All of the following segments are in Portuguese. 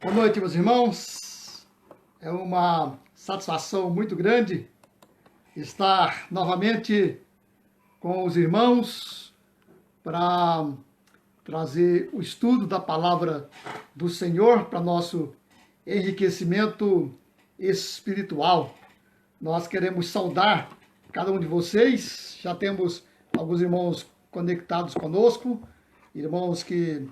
Boa noite, meus irmãos. É uma satisfação muito grande estar novamente com os irmãos para trazer o estudo da palavra do Senhor para nosso enriquecimento espiritual. Nós queremos saudar cada um de vocês. Já temos alguns irmãos conectados conosco, irmãos que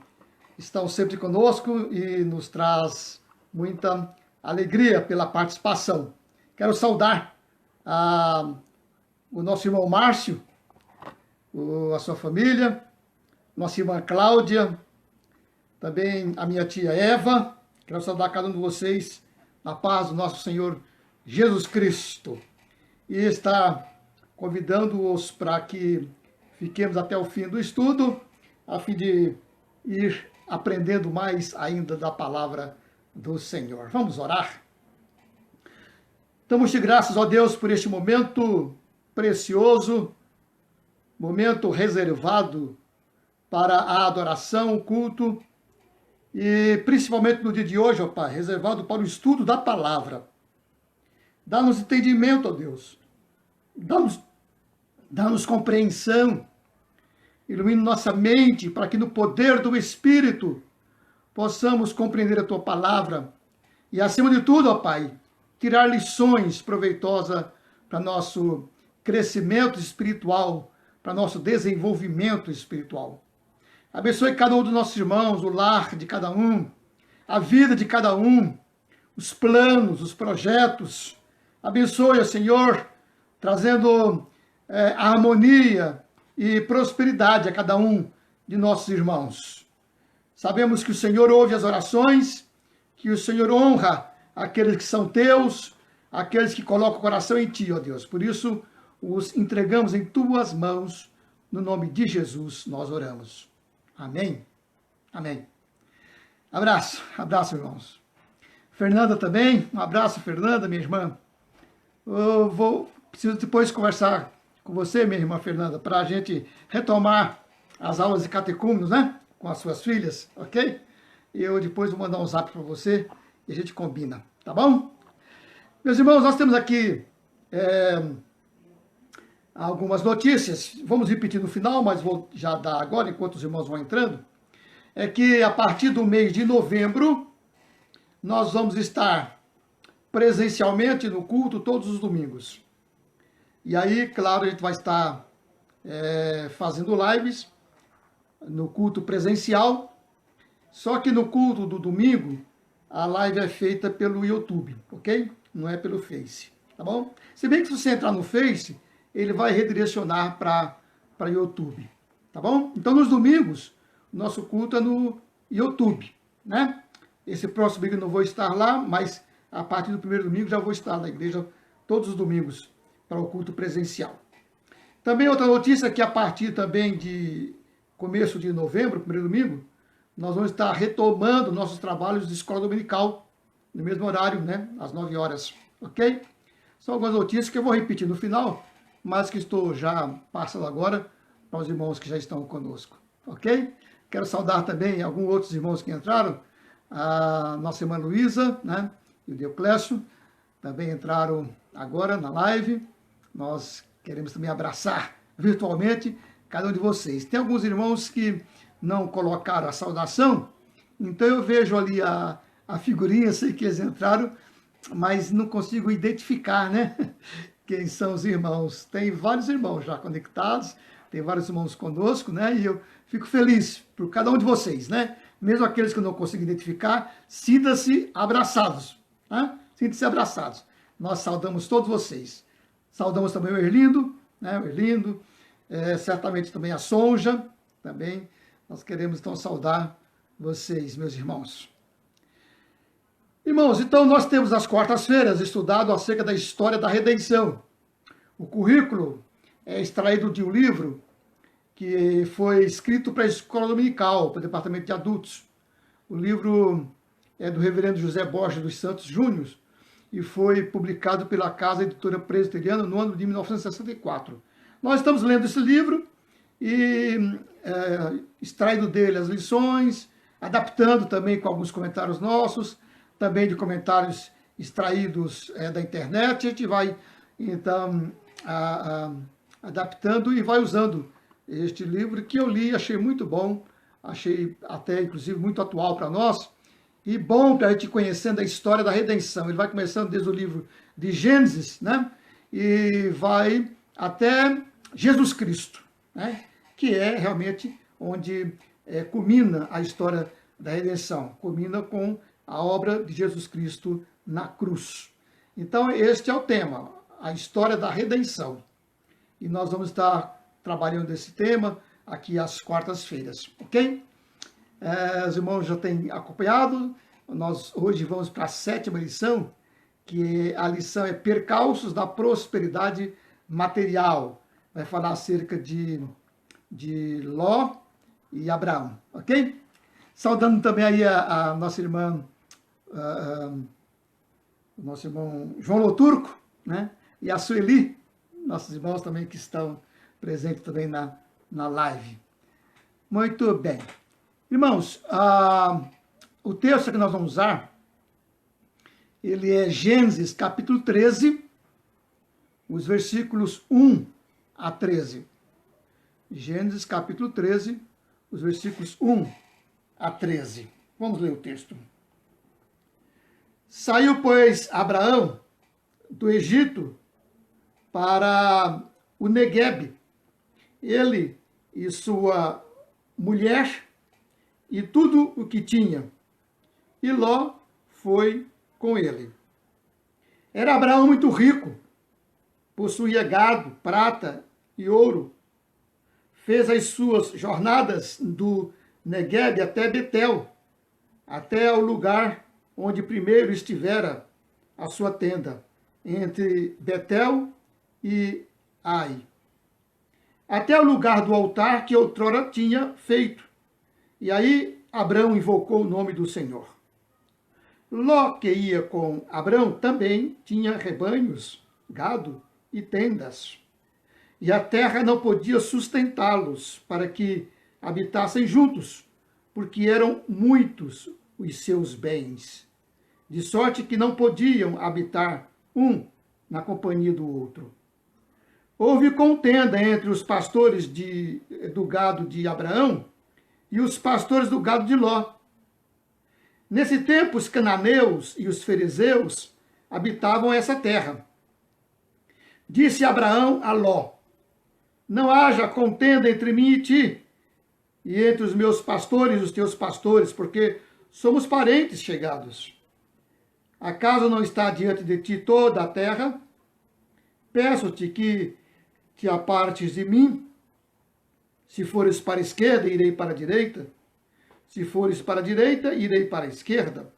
estão sempre conosco e nos traz muita alegria pela participação. Quero saudar o nosso irmão Márcio, a sua família, nossa irmã Cláudia, também a minha tia Eva. Quero saudar cada um de vocês na paz do nosso Senhor Jesus Cristo. E estar convidando-os para que fiquemos até o fim do estudo, a fim de ir aprendendo mais ainda da palavra do Senhor. Vamos orar? Damos-te graças, ó Deus, por este momento precioso, momento reservado para a adoração, o culto, e principalmente no dia de hoje, ó Pai, reservado para o estudo da palavra. Dá-nos entendimento, ó Deus. Dá-nos compreensão. Ilumine nossa mente para que no poder do Espírito possamos compreender a Tua palavra e, acima de tudo, ó Pai, tirar lições proveitosas para nosso crescimento espiritual, para nosso desenvolvimento espiritual. Abençoe cada um dos nossos irmãos, o lar de cada um, a vida de cada um, os planos, os projetos. Abençoe, Senhor, trazendo harmonia e prosperidade a cada um de nossos irmãos. Sabemos que o Senhor ouve as orações, que o Senhor honra aqueles que são teus, aqueles que colocam o coração em ti, ó Deus. Por isso, os entregamos em tuas mãos, no nome de Jesus nós oramos. Amém? Amém. Abraço, irmãos. Fernanda também, um abraço, Fernanda, minha irmã. Preciso depois conversar com você, minha irmã Fernanda, para a gente retomar as aulas de catecúmenos, né? Com as suas filhas, ok? Eu depois vou mandar um zap para você e a gente combina, tá bom? Meus irmãos, nós temos aqui algumas notícias. Vamos repetir no final, mas vou já dar agora, enquanto os irmãos vão entrando. É que a partir do mês de novembro, nós vamos estar presencialmente no culto todos os domingos. E aí, claro, a gente vai estar fazendo lives no culto presencial, só que no culto do domingo, a live é feita pelo YouTube, ok? Não é pelo Face, tá bom? Se bem que se você entrar no Face, ele vai redirecionar para YouTube, tá bom? Então, nos domingos, o nosso culto é no YouTube, né? Esse próximo domingo eu não vou estar lá, mas a partir do primeiro domingo já vou estar na igreja todos os domingos para o culto presencial. Também outra notícia que a partir também de começo de novembro, primeiro domingo, nós vamos estar retomando nossos trabalhos de escola dominical, no mesmo horário, né, às 9 horas, ok? São algumas notícias que eu vou repetir no final, mas que estou já passando agora para os irmãos que já estão conosco, ok? Quero saudar também alguns outros irmãos que entraram, a nossa irmã Luísa, né, e o Deoclésio, também entraram agora na live. Nós queremos também abraçar virtualmente cada um de vocês. Tem alguns irmãos que não colocaram a saudação, então eu vejo ali a figurinha, sei que eles entraram, mas não consigo identificar, né? Quem são os irmãos. Tem vários irmãos já conectados, tem vários irmãos conosco, né? E eu fico feliz por cada um de vocês, né? Mesmo aqueles que eu não consigo identificar, sinta-se abraçados, né? Sinta-se abraçados. Nós saudamos todos vocês. Saudamos também o Erlindo, né? O Erlindo, certamente também a Sonja, também. Nós queremos então saudar vocês, meus irmãos. Irmãos, então nós temos às quartas-feiras estudado acerca da história da redenção. O currículo é extraído de um livro que foi escrito para a escola dominical, para o departamento de adultos. O livro é do reverendo José Borges dos Santos Júnior e foi publicado pela Casa Editora Presbiteriana no ano de 1964. Nós estamos lendo esse livro e extraindo dele as lições, adaptando também com alguns comentários nossos, também de comentários extraídos da internet. A gente vai, então, adaptando e vai usando este livro que eu li, achei muito bom, achei até, inclusive, muito atual para nós, e bom para a gente conhecendo a história da redenção. Ele vai começando desde o livro de Gênesis, né? E vai até Jesus Cristo, né? Que é realmente onde culmina a história da redenção, culmina com a obra de Jesus Cristo na cruz. Então, este é o tema, a história da redenção. E nós vamos estar trabalhando esse tema aqui às quartas-feiras, ok? Os irmãos já têm acompanhado, nós hoje vamos para a 7ª lição, que a lição é Percalços da Prosperidade Material. Vai falar acerca de Ló e Abraão, ok? Saudando também aí a nossa irmã, o nosso irmão João Loturco, né? E a Sueli, nossos irmãos também que estão presentes também na live. Muito bem. Irmãos, o texto que nós vamos usar, ele é Gênesis capítulo 13, os versículos 1 a 13. Gênesis capítulo 13, os versículos 1 a 13. Vamos ler o texto. Saiu, pois, Abraão do Egito para o Neguebe, ele e sua mulher e tudo o que tinha, e Ló foi com ele. Era Abraão muito rico, possuía gado, prata e ouro. Fez as suas jornadas do Neguebe até Betel, até o lugar onde primeiro estivera a sua tenda, entre Betel e Ai, até o lugar do altar que outrora tinha feito. E aí Abraão invocou o nome do Senhor. Ló, que ia com Abraão, também tinha rebanhos, gado e tendas. E a terra não podia sustentá-los para que habitassem juntos, porque eram muitos os seus bens, de sorte que não podiam habitar um na companhia do outro. Houve contenda entre os pastores do gado de Abraão e os pastores do gado de Ló. Nesse tempo, os cananeus e os fariseus habitavam essa terra. Disse Abraão a Ló: não haja contenda entre mim e ti, e entre os meus pastores e os teus pastores, porque somos parentes chegados. Acaso não está diante de ti toda a terra? Peço-te que te apartes de mim. Se fores para a esquerda, irei para a direita. Se fores para a direita, irei para a esquerda.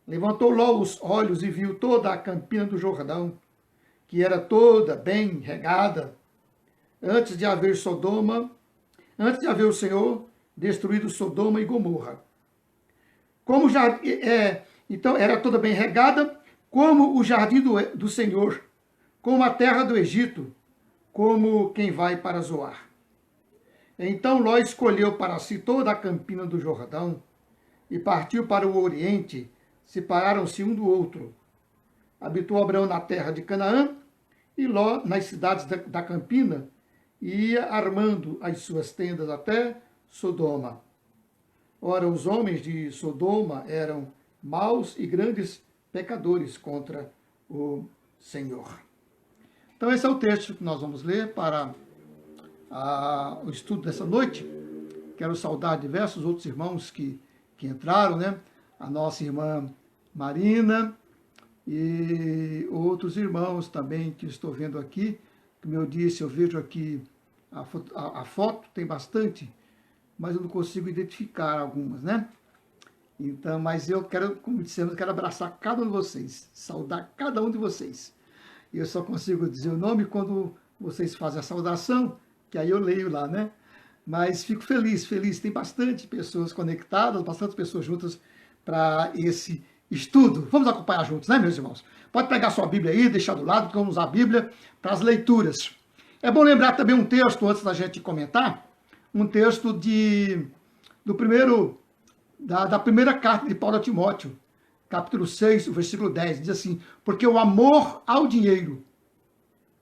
Levantou Ló os olhos e viu toda a campina do Jordão, que era toda bem regada, antes de haver o Senhor destruído Sodoma e Gomorra. Então era toda bem regada, como o jardim do Senhor, como a terra do Egito, como quem vai para Zoar. Então Ló escolheu para si toda a campina do Jordão e partiu para o oriente, separaram-se um do outro. Habitou Abraão na terra de Canaã e Ló nas cidades da campina, e ia armando as suas tendas até Sodoma. Ora, os homens de Sodoma eram maus e grandes pecadores contra o Senhor. Então esse é o texto que nós vamos ler para o estudo dessa noite. Quero saudar diversos outros irmãos que entraram, né? A nossa irmã Marina e outros irmãos também que estou vendo aqui. Como eu disse, eu vejo aqui a foto, tem bastante, mas eu não consigo identificar algumas, né? Então, mas eu quero, como dissemos, eu quero abraçar cada um de vocês, saudar cada um de vocês. E eu só consigo dizer o nome quando vocês fazem a saudação, que aí eu leio lá, né? Mas fico feliz, tem bastante pessoas conectadas, bastante pessoas juntas para esse estudo. Vamos acompanhar juntos, né, meus irmãos? Pode pegar sua Bíblia aí, deixar do lado, que vamos usar a Bíblia para as leituras. É bom lembrar também um texto, antes da gente comentar, um texto da primeira carta de Paulo a Timóteo, capítulo 6, o versículo 10, diz assim: porque o amor ao dinheiro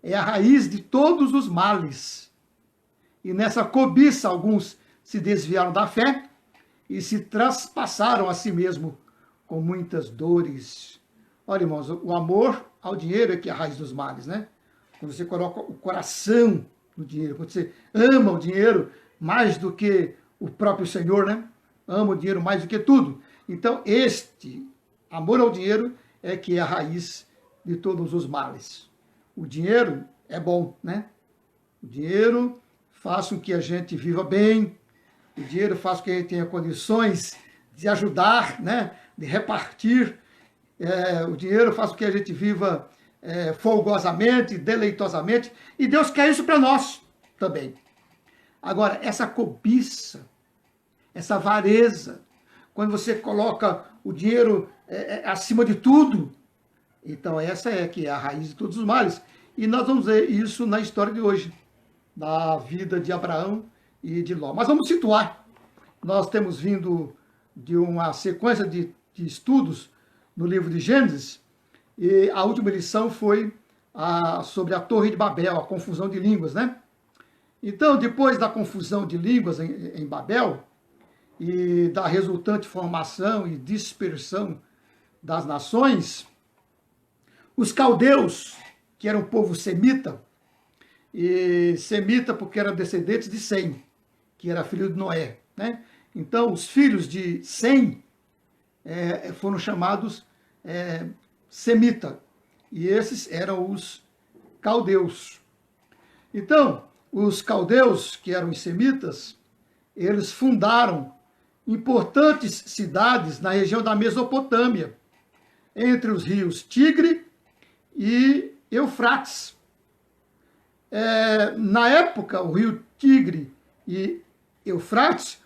é a raiz de todos os males. E nessa cobiça alguns se desviaram da fé e se traspassaram a si mesmo com muitas dores. Olha, irmãos, o amor ao dinheiro é que é a raiz dos males, né? Quando você coloca o coração no dinheiro, quando você ama o dinheiro mais do que o próprio Senhor, né? Ama o dinheiro mais do que tudo. Então, este amor ao dinheiro é que é a raiz de todos os males. O dinheiro é bom, né? O dinheiro faz com que a gente viva bem, o dinheiro faz com que a gente tenha condições de ajudar, né? De repartir. O dinheiro faz com que a gente viva folgosamente, deleitosamente, e Deus quer isso para nós também. Agora, essa cobiça, essa avareza, quando você coloca o dinheiro acima de tudo, então essa é que é a raiz de todos os males. E nós vamos ver isso na história de hoje, da vida de Abraão e de Ló. Mas vamos situar. Nós temos vindo de uma sequência de estudos no livro de Gênesis, e a última lição foi sobre a Torre de Babel, a confusão de línguas, né? Então, depois da confusão de línguas em Babel, e da resultante formação e dispersão das nações, os caldeus, que eram um povo semita, e semita porque eram descendentes de Sem, que era filho de Noé, né? Então, os filhos de Sem foram chamados semita, e esses eram os caldeus. Então, os caldeus, que eram os semitas, eles fundaram importantes cidades na região da Mesopotâmia, entre os rios Tigre e Eufrates. Na época, o rio Tigre e Eufrates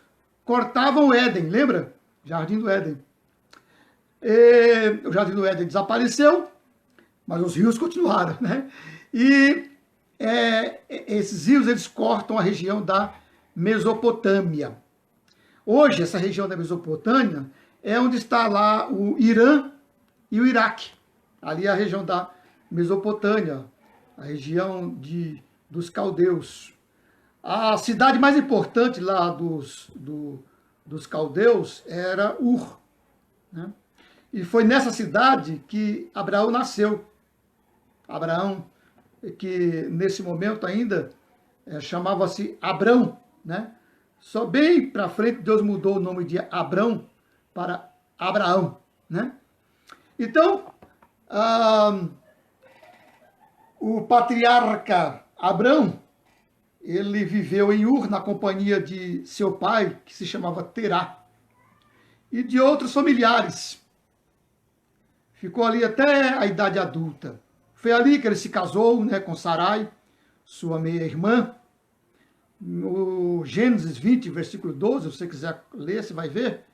cortavam o Éden, lembra? Jardim do Éden. O Jardim do Éden desapareceu, mas os rios continuaram, né? E esses rios, eles cortam a região da Mesopotâmia. Hoje, essa região da Mesopotâmia é onde está lá o Irã e o Iraque. Ali é a região da Mesopotâmia, a região dos caldeus. A cidade mais importante lá dos caldeus era Ur, né? E foi nessa cidade que Abraão nasceu. Abraão, que nesse momento ainda chamava-se Abrão, né? Só bem para frente Deus mudou o nome de Abrão para Abraão, né? Então, o patriarca Abrão, ele viveu em Ur na companhia de seu pai, que se chamava Terá, e de outros familiares. Ficou ali até a idade adulta. Foi ali que ele se casou, né, com Sarai, sua meia-irmã. No Gênesis 20, versículo 12, se você quiser ler, você vai ver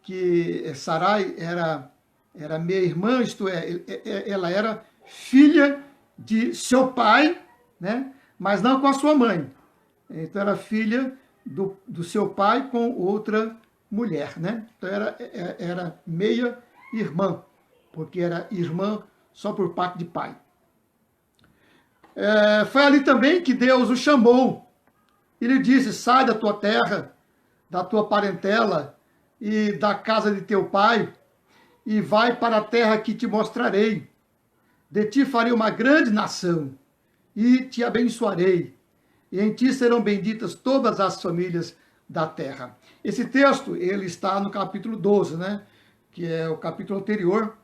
que Sarai era meia-irmã, isto é, ela era filha de seu pai, né, mas não com a sua mãe. Então era filha do seu pai com outra mulher, né? Então era meia-irmã, porque era irmã só por parte de pai. Foi ali também que Deus o chamou. Ele disse: sai da tua terra, da tua parentela e da casa de teu pai, e vai para a terra que te mostrarei. De ti farei uma grande nação, e te abençoarei, e em ti serão benditas todas as famílias da terra. Esse texto, ele está no capítulo 12, né? Que é o capítulo anterior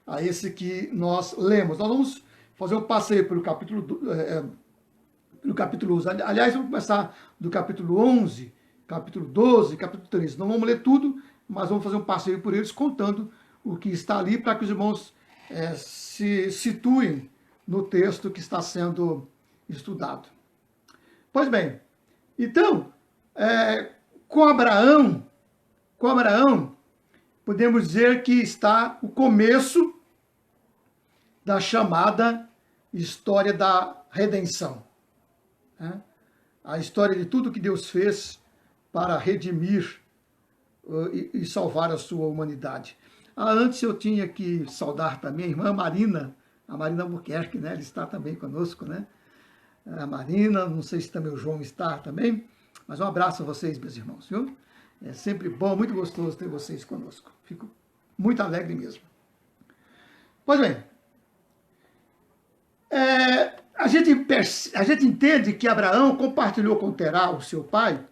a esse que nós lemos. Nós vamos fazer um passeio pelo capítulo 11. Aliás, vamos começar do capítulo 11, capítulo 12, capítulo 13. Não vamos ler tudo, mas vamos fazer um passeio por eles, contando o que está ali, para que os irmãos se situem no texto que está sendo estudado. Pois bem, então, com Abraão, podemos dizer que está o começo da chamada história da redenção, né? A história de tudo que Deus fez para redimir e salvar a sua humanidade. Antes eu tinha que saudar também a irmã Marina, a Marina Albuquerque, né? Ela está também conosco, né? A Marina, não sei se também o João está também, mas um abraço a vocês, meus irmãos, viu? É sempre bom, muito gostoso ter vocês conosco. Fico muito alegre mesmo. Pois bem, a gente entende que Abraão compartilhou com Terá, o seu pai,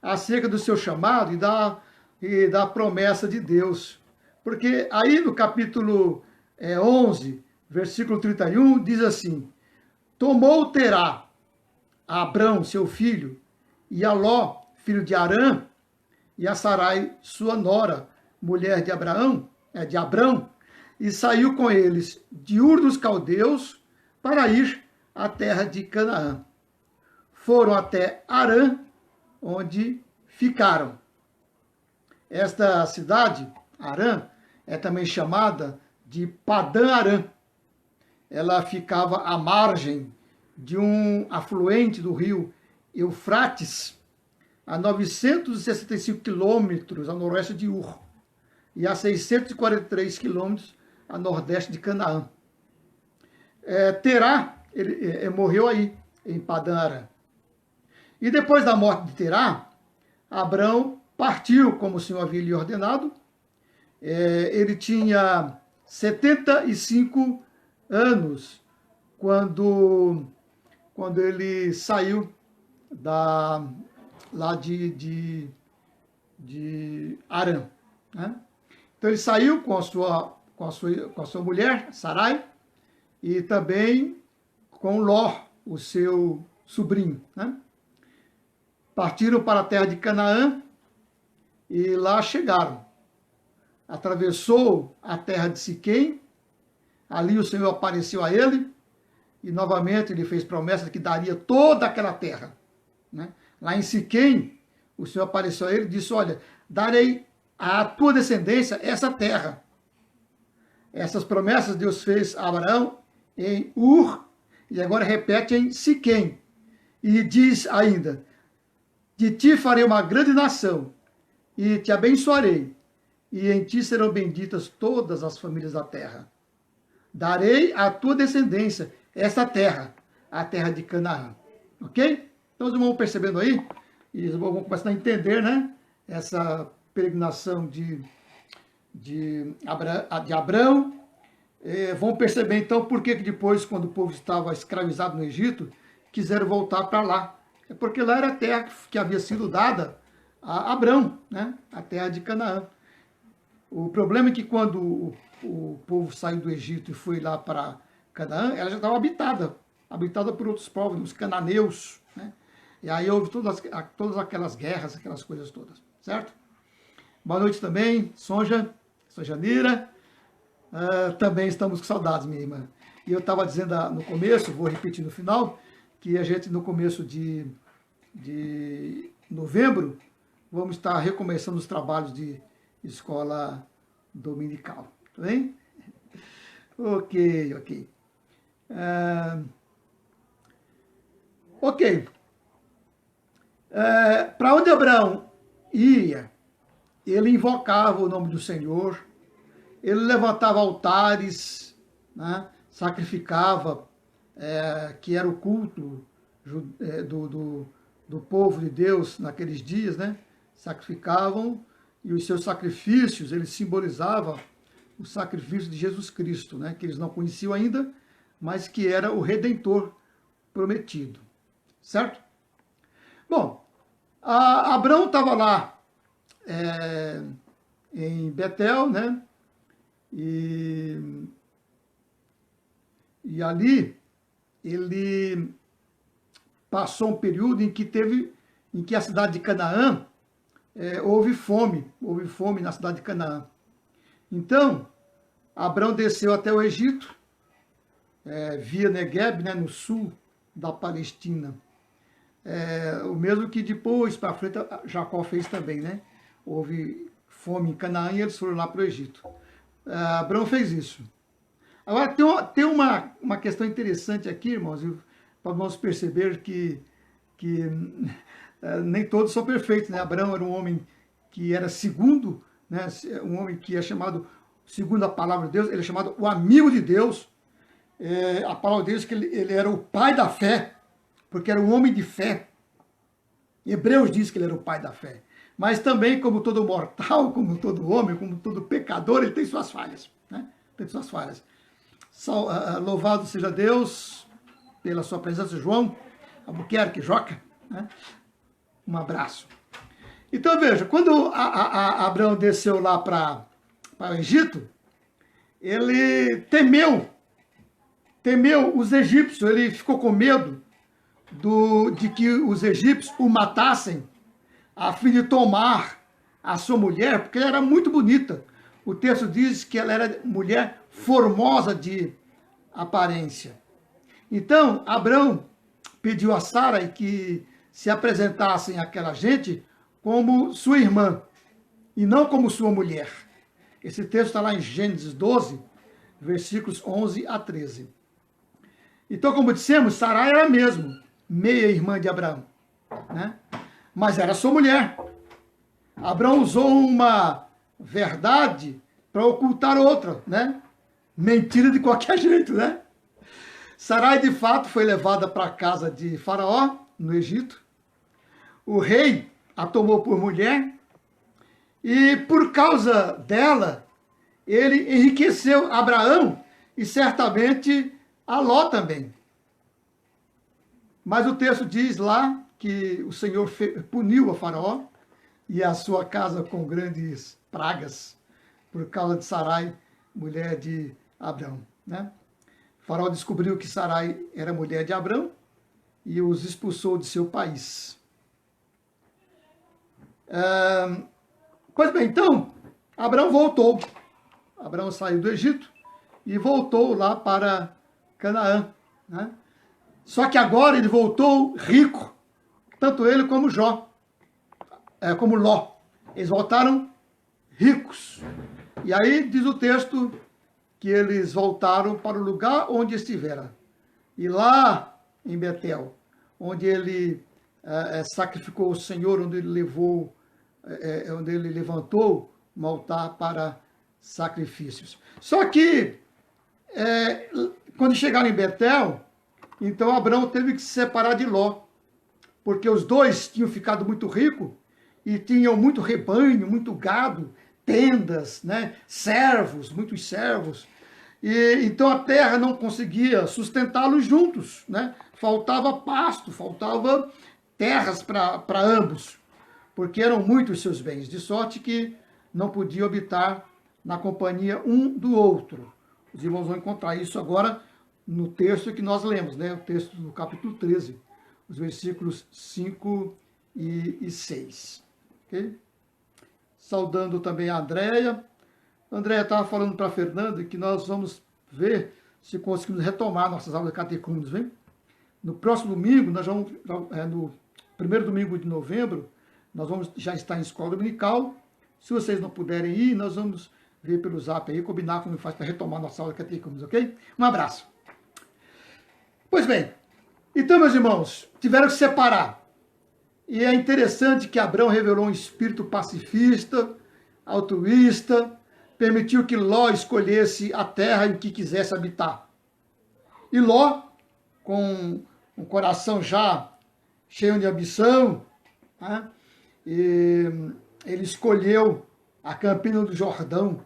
acerca do seu chamado e da promessa de Deus. Porque aí no capítulo 11, versículo 31, diz assim: tomou Terá a Abrão, seu filho, e a Ló, filho de Arã, e a Sarai, sua nora, mulher de Abrão, e saiu com eles de Ur dos Caldeus para ir à terra de Canaã. Foram até Arã, onde ficaram. Esta cidade, Arã, é também chamada de Padã Arã. Ela ficava à margem de um afluente do rio Eufrates, a 965 quilômetros a noroeste de Ur, e a 643 quilômetros a nordeste de Canaã. Terá, ele morreu aí, em Padã Arã. E depois da morte de Terá, Abrão partiu, como o Senhor havia lhe ordenado. Ele tinha 75 anos quando ele saiu lá de Arã, né? Então ele saiu com a sua mulher, Sarai, e também com Ló, o seu sobrinho, né? Partiram para a terra de Canaã e lá chegaram. Atravessou a terra de Siquém, ali o Senhor apareceu a ele e novamente ele fez promessa de que daria toda aquela terra, né? Lá em Siquém, o Senhor apareceu a ele e disse: olha, darei à tua descendência essa terra. Essas promessas Deus fez a Abraão em Ur e agora repete em Siquém. E diz ainda: de ti farei uma grande nação e te abençoarei, e em ti serão benditas todas as famílias da terra. Darei à tua descendência esta terra, a terra de Canaã. Ok? Então, os irmãos vão percebendo aí, e vão começando a entender, né? Essa peregrinação de Abrão. Vão perceber, então, por que depois, quando o povo estava escravizado no Egito, quiseram voltar para lá. É porque lá era a terra que havia sido dada a Abrão, né? A terra de Canaã. O problema é que quando o povo saiu do Egito e foi lá para Canaã, ela já estava habitada por outros povos, os cananeus, né? E aí houve todas aquelas guerras, aquelas coisas todas, certo? Boa noite também, Sonjanira. Também estamos com saudades, minha irmã. E eu estava dizendo no começo, vou repetir no final, que a gente no começo de novembro vamos estar recomeçando os trabalhos de escola dominical, tá bem? Ok. Para onde Abraão ia, ele invocava o nome do Senhor, ele levantava altares, né? Sacrificava, que era o culto do povo de Deus naqueles dias, né? Sacrificavam, e os seus sacrifícios, eles simbolizavam o sacrifício de Jesus Cristo, né? Que eles não conheciam ainda, mas que era o Redentor prometido, certo? Bom, Abrão estava lá em Betel, né? E ali ele passou um período em que a cidade de Canaã houve fome na cidade de Canaã. Então, Abrão desceu até o Egito, via Negueb, né, no sul da Palestina. O mesmo que depois, para frente, Jacó fez também, né? Houve fome em Canaã e eles foram lá para o Egito. Abrão fez isso. Agora, tem uma questão interessante aqui, irmãos, para nós perceber que nem todos são perfeitos, né? Abrão era um homem que era segundo, né? Um homem que é chamado segundo a palavra de Deus, ele é chamado o amigo de Deus. A palavra de Deus diz que ele era o pai da fé, porque era um homem de fé. Hebreus diz que ele era o pai da fé. Mas também, como todo mortal, como todo homem, como todo pecador, ele tem suas falhas. Né? Tem suas falhas. Louvado seja Deus pela sua presença, João Albuquerque, Joca. Né? Um abraço. Então veja, quando Abraão desceu lá para o Egito, ele temeu os egípcios, ele ficou com medo de que os egípcios o matassem a fim de tomar a sua mulher, porque ela era muito bonita. O texto diz que ela era mulher formosa de aparência. Então, Abraão pediu a Sara que se apresentassem àquela gente como sua irmã, e não como sua mulher. Esse texto está lá em Gênesis 12, versículos 11 a 13. Então, como dissemos, Sarai era mesmo meia-irmã de Abraão, né? Mas era sua mulher. Abraão usou uma verdade para ocultar outra, né? Mentira de qualquer jeito, né? Sarai, de fato, foi levada para a casa de Faraó, no Egito. O rei a tomou por mulher e, por causa dela, ele enriqueceu Abraão e certamente a Ló também. Mas o texto diz lá que o Senhor puniu a Faraó e a sua casa com grandes pragas por causa de Sarai, mulher de Abraão, né? Faraó descobriu que Sarai era mulher de Abraão e os expulsou de seu país. Pois bem, então, Abraão voltou. Abraão saiu do Egito e voltou lá para Canaã, né? Só que agora ele voltou rico, tanto ele como como Ló. Eles voltaram ricos. E aí diz o texto que eles voltaram para o lugar onde estiveram. E lá em Betel, onde ele sacrificou o Senhor, onde ele onde ele levantou um altar para sacrifícios. Só que quando chegaram em Betel, então Abraão teve que se separar de Ló, porque os dois tinham ficado muito ricos e tinham muito rebanho, muito gado, tendas, né, servos, muitos servos. E então a terra não conseguia sustentá-los juntos, né? Faltava pasto, faltava terras para ambos, porque eram muitos seus bens, de sorte que não podiam habitar na companhia um do outro. Os irmãos vão encontrar isso agora no texto que nós lemos, né? O texto do capítulo 13, os versículos 5 e 6. Okay? Saudando também a Andréia. A Andréia estava falando para a Fernanda que nós vamos ver se conseguimos retomar nossas aulas de catecúmenos, hein? No próximo domingo, nós vamos, no primeiro domingo de novembro, nós vamos já estar em escola dominical. Se vocês não puderem ir, nós vamos ver pelo zap aí, combinar como faz para retomar nossa aula de catecúmenos, ok? Um abraço. Pois bem, então, meus irmãos, tiveram que separar. E é interessante que Abraão revelou um espírito pacifista, altruísta, permitiu que Ló escolhesse a terra em que quisesse habitar. E Ló, com um coração já cheio de ambição, né, ele escolheu a Campina do Jordão,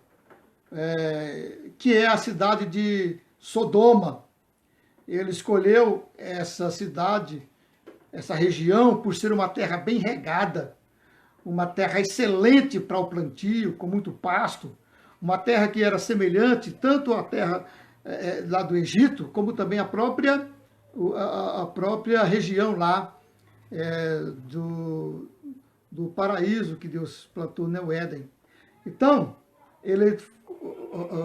que é a cidade de Sodoma. Ele escolheu essa cidade, essa região, por ser uma terra bem regada, uma terra excelente para o plantio, com muito pasto, uma terra que era semelhante tanto à terra lá do Egito, como também a própria região lá do paraíso que Deus plantou no Éden. Então, ele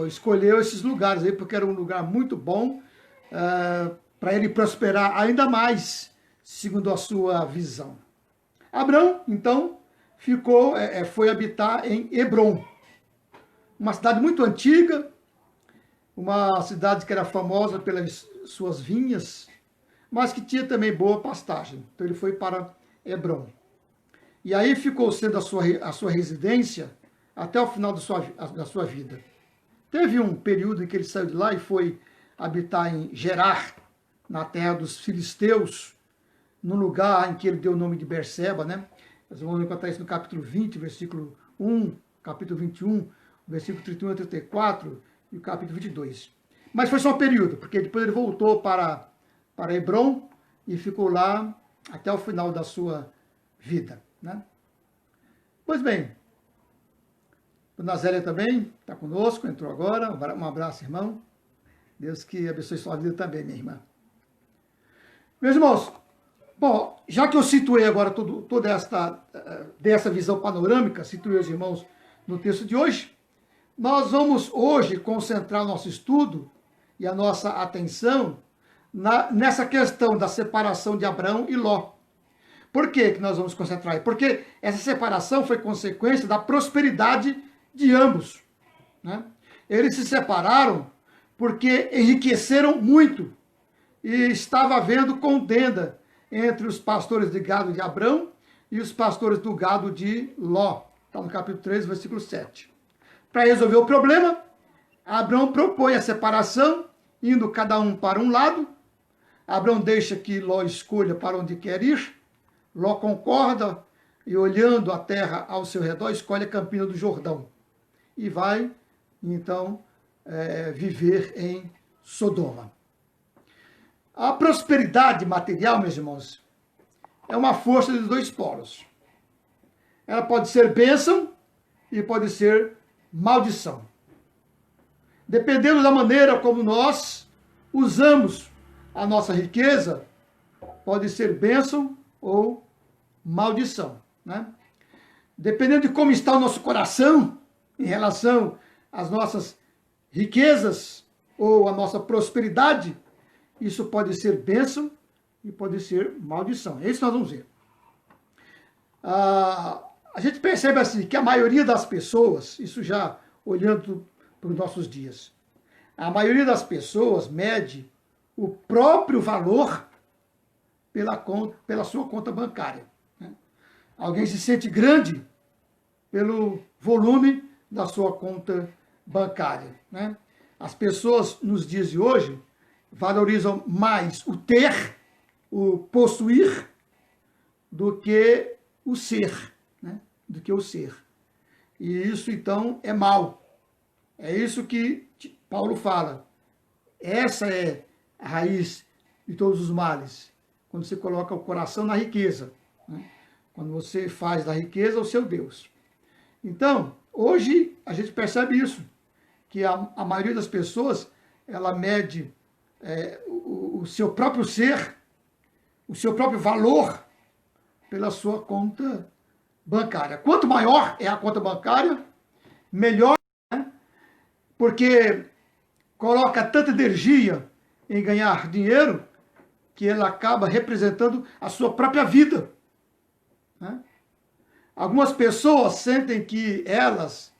escolheu esses lugares aí, porque era um lugar muito bom para ele prosperar ainda mais, segundo a sua visão. Abraão, então, foi habitar em Hebrom, uma cidade muito antiga, uma cidade que era famosa pelas suas vinhas, mas que tinha também boa pastagem. Então ele foi para Hebrom. E aí ficou sendo a sua residência até o final da sua vida. teve um período em que ele saiu de lá e foi habitar em Gerar, na terra dos filisteus, no lugar em que ele deu o nome de Berseba, né? Nós vamos encontrar isso no capítulo 20, versículo 1, capítulo 21, versículo 31 a 34 e o capítulo 22. Mas foi só um período, porque depois ele voltou para Hebrom e ficou lá até o final da sua vida, né? Pois bem, Dona Zélia também está conosco, entrou agora. Um abraço, irmão. Deus que abençoe sua vida também, minha irmã. Meus irmãos, bom, já que eu situei agora toda essa visão panorâmica, situei os irmãos no texto de hoje, nós vamos hoje concentrar o nosso estudo e a nossa atenção nessa questão da separação de Abraão e Ló. Por que nós vamos concentrar? Porque essa separação foi consequência da prosperidade de ambos, né? Eles se separaram porque enriqueceram muito e estava havendo contenda entre os pastores de gado de Abrão e os pastores do gado de Ló. Está no capítulo 3, versículo 7. Para resolver o problema, Abrão propõe a separação, indo cada um para um lado. Abrão deixa que Ló escolha para onde quer ir. Ló concorda e, olhando a terra ao seu redor, escolhe a Campina do Jordão. E vai, então, viver em Sodoma. A prosperidade material, meus irmãos, é uma força de dois polos. Ela pode ser bênção e pode ser maldição. Dependendo da maneira como nós usamos a nossa riqueza, pode ser bênção ou maldição, né? Dependendo de como está o nosso coração em relação às nossas riquezas ou à nossa prosperidade, isso pode ser bênção e pode ser maldição. É isso que nós vamos ver. A gente percebe assim que a maioria das pessoas, isso já olhando para os nossos dias, a maioria das pessoas mede o próprio valor pela sua conta bancária, né? Alguém se sente grande pelo volume da sua conta bancária, né? As pessoas nos dias de hoje valorizam mais o ter, o possuir, do que o ser, né? Do que o ser. E isso, então, é mal. É isso que Paulo fala. Essa é a raiz de todos os males. Quando você coloca o coração na riqueza, né? Quando você faz da riqueza o seu Deus. Então, hoje a gente percebe isso, que a maioria das pessoas, ela mede o seu próprio ser, o seu próprio valor pela sua conta bancária. Quanto maior é a conta bancária, melhor, né? Porque coloca tanta energia em ganhar dinheiro que ela acaba representando a sua própria vida, né? Algumas pessoas sentem que elas,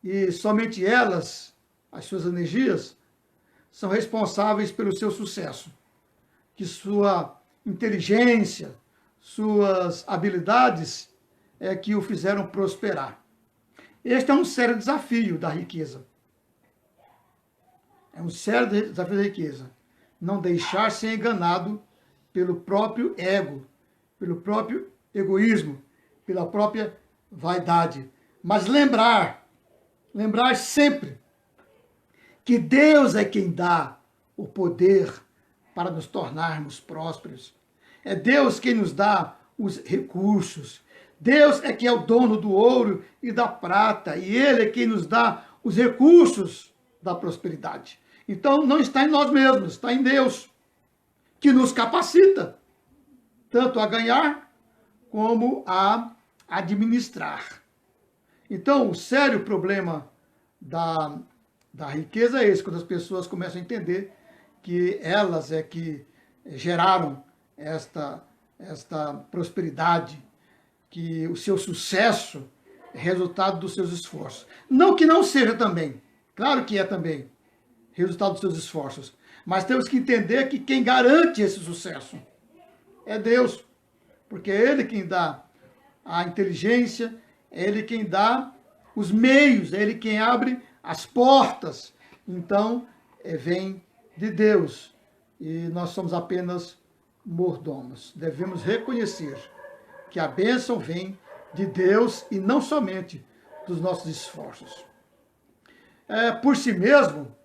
e somente elas, as suas energias, são responsáveis pelo seu sucesso, que sua inteligência, suas habilidades é que o fizeram prosperar. Este é um sério desafio da riqueza. É um sério desafio da riqueza. Não deixar ser enganado pelo próprio ego, pelo próprio egoísmo, pela própria vaidade. Mas lembrar sempre que Deus é quem dá o poder para nos tornarmos prósperos. É Deus quem nos dá os recursos. Deus é quem é o dono do ouro e da prata, e Ele é quem nos dá os recursos da prosperidade. Então, não está em nós mesmos, está em Deus, que nos capacita tanto a ganhar como a administrar. Então, o sério problema da riqueza é esse, quando as pessoas começam a entender que elas é que geraram esta prosperidade, que o seu sucesso é resultado dos seus esforços. Não que não seja também, claro que é também resultado dos seus esforços, mas temos que entender que quem garante esse sucesso é Deus, porque é Ele quem dá a inteligência, é Ele quem dá os meios, é Ele quem abre as portas, então vem de Deus. E nós somos apenas mordomos. Devemos reconhecer que a bênção vem de Deus e não somente dos nossos esforços. Por si mesmo,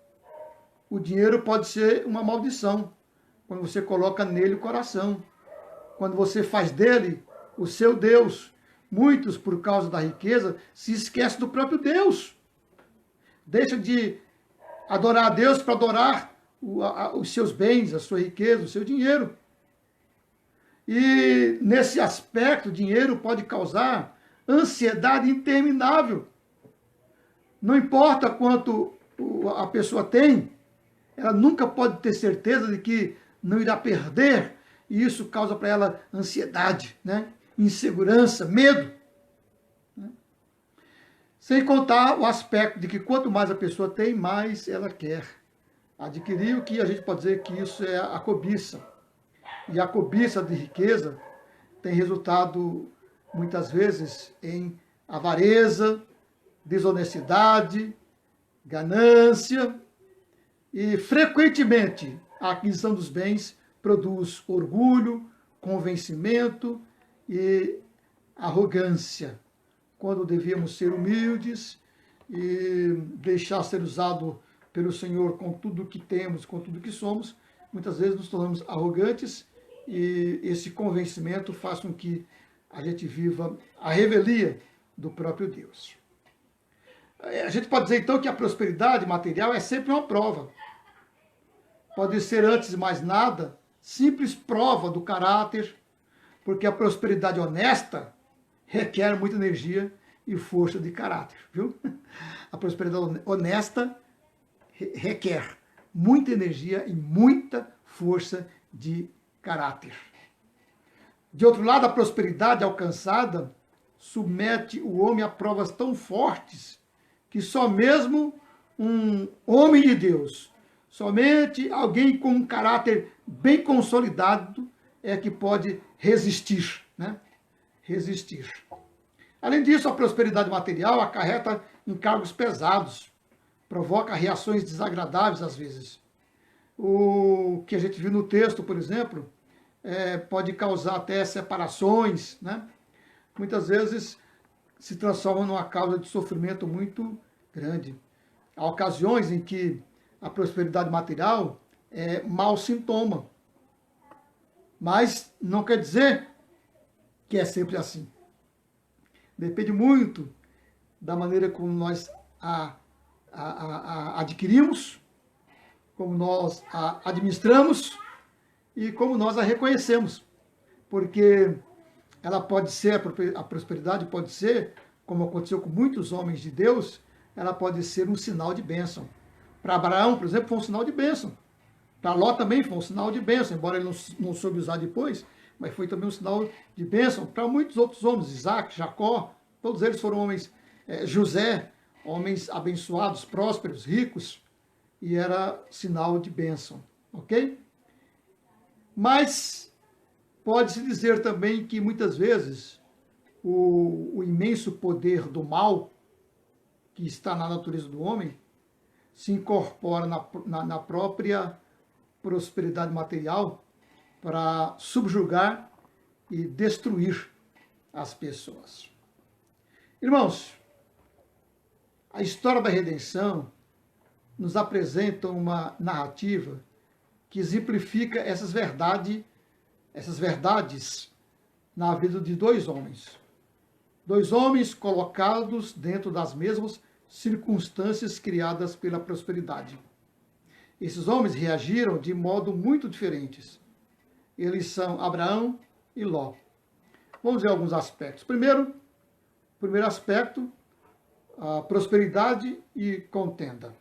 o dinheiro pode ser uma maldição, quando você coloca nele o coração, quando você faz dele o seu Deus. Muitos, por causa da riqueza, se esquecem do próprio Deus. Deixam de adorar a Deus para adorar os seus bens, a sua riqueza, o seu dinheiro. E nesse aspecto, o dinheiro pode causar ansiedade interminável. Não importa quanto a pessoa tem, ela nunca pode ter certeza de que não irá perder, e isso causa para ela ansiedade, né? Insegurança, medo. Sem contar o aspecto de que quanto mais a pessoa tem, mais ela quer adquirir, o que a gente pode dizer que isso é a cobiça. E a cobiça de riqueza tem resultado, muitas vezes, em avareza, desonestidade, ganância, e frequentemente a aquisição dos bens produz orgulho, convencimento e arrogância, quando devíamos ser humildes e deixar ser usado pelo Senhor com tudo que temos, com tudo que somos. Muitas vezes nos tornamos arrogantes e esse convencimento faz com que a gente viva a revelia do próprio Deus. A gente pode dizer, então, que a prosperidade material é sempre uma prova. Pode ser, antes de mais nada, simples prova do caráter, porque a prosperidade honesta requer muita energia e força de caráter, viu? A prosperidade honesta requer muita energia e muita força de caráter. De outro lado, a prosperidade alcançada submete o homem a provas tão fortes que só mesmo um homem de Deus, somente alguém com um caráter bem consolidado é que pode resistir, né? Resistir. Além disso, a prosperidade material acarreta encargos pesados, provoca reações desagradáveis às vezes. O que a gente viu no texto, por exemplo, pode causar até separações, né? Muitas vezes se transforma numa causa de sofrimento muito grande. Há ocasiões em que a prosperidade material é mau sintoma, mas não quer dizer que é sempre assim. Depende muito da maneira como nós a adquirimos, como nós a administramos e como nós a reconhecemos. Porque ela pode ser, a prosperidade pode ser, como aconteceu com muitos homens de Deus, ela pode ser um sinal de bênção. Para Abraão, por exemplo, foi um sinal de bênção. Para Ló também foi um sinal de bênção, embora ele não soube usar depois, mas foi também um sinal de bênção para muitos outros homens, Isaac, Jacó, todos eles foram homens, José, homens abençoados, prósperos, ricos, e era sinal de bênção, ok? Mas pode-se dizer também que muitas vezes o imenso poder do mal que está na natureza do homem se incorpora na própria prosperidade material para subjugar e destruir as pessoas. Irmãos, a história da redenção nos apresenta uma narrativa que exemplifica essas verdades na vida de dois homens. Dois homens colocados dentro das mesmas circunstâncias criadas pela prosperidade. Esses homens reagiram de modo muito diferentes. Eles são Abraão e Ló. Vamos ver alguns aspectos. Primeiro aspecto, a prosperidade e contenda.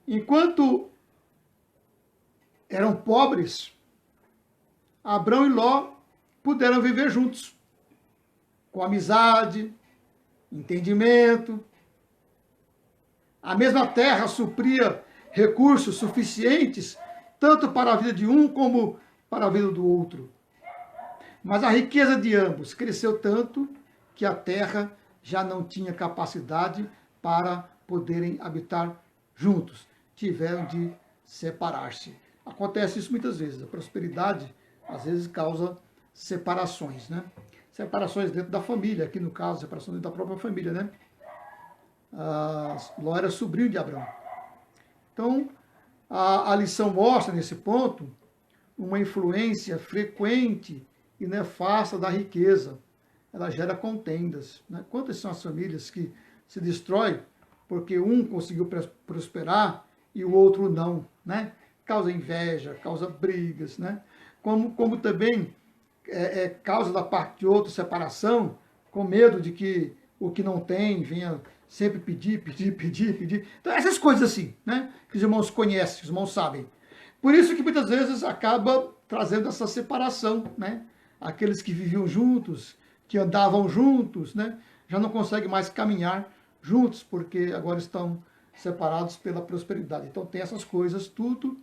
Enquanto eram pobres, Abraão e Ló puderam viver juntos, com amizade, entendimento. A mesma terra supria recursos suficientes tanto para a vida de um como para a vida do outro. Mas a riqueza de ambos cresceu tanto que a terra já não tinha capacidade para poderem habitar juntos. Tiveram de separar-se. Acontece isso muitas vezes. A prosperidade, às vezes, causa separações, né? Separações dentro da família, aqui no caso, separação dentro da própria família, né? Ló era sobrinho de Abraão. Então, a lição mostra, nesse ponto, uma influência frequente e nefasta da riqueza. Ela gera contendas, né? Quantas são as famílias que se destroem porque um conseguiu prosperar e o outro não, né? Causa inveja, causa brigas, né? Como também causa da parte de outro separação, com medo de que o que não tem venha sempre pedir. Então, essas coisas assim, né? Que os irmãos conhecem, os irmãos sabem. Por isso que muitas vezes acaba trazendo essa separação, né? Aqueles que viviam juntos, que andavam juntos, né? Já não conseguem mais caminhar juntos, porque agora estão separados pela prosperidade. Então tem essas coisas, tudo